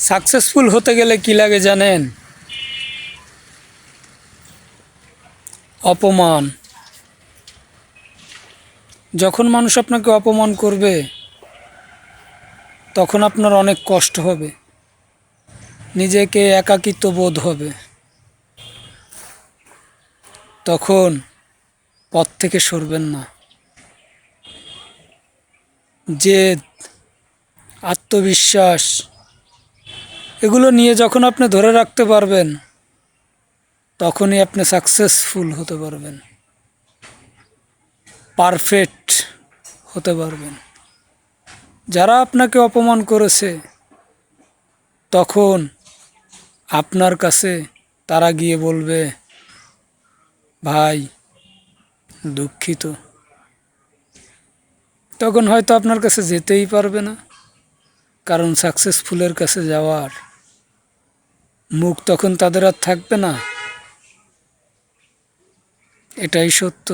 Successful হতে গেলে কি লাগে জানেন? অপমান। যখন মানুষ আপনাকে অপমান করবে তখন আপনার অনেক কষ্ট হবে, নিজেকে একাকিত্ব বোধ হবে। তখন পথ থেকে সরবেন না। জেদ, আত্মবিশ্বাস এগুলো নিয়ে যখন আপনি ধরে রাখতে পারবেন তখনই আপনি সাকসেসফুল হতে পারবেন, পারফেক্ট হতে পারবেন। যারা আপনাকে অপমান করেছে তখন আপনার কাছে তারা গিয়ে বলবে, ভাই দুঃখিত। তখন হয়তো আপনার কাছে যেতেই পারবে না, কারণ সাকসেসফুলের কাছে যাওয়ার মুখ তখন তাদের আর থাকবে না। এটাই সত্য।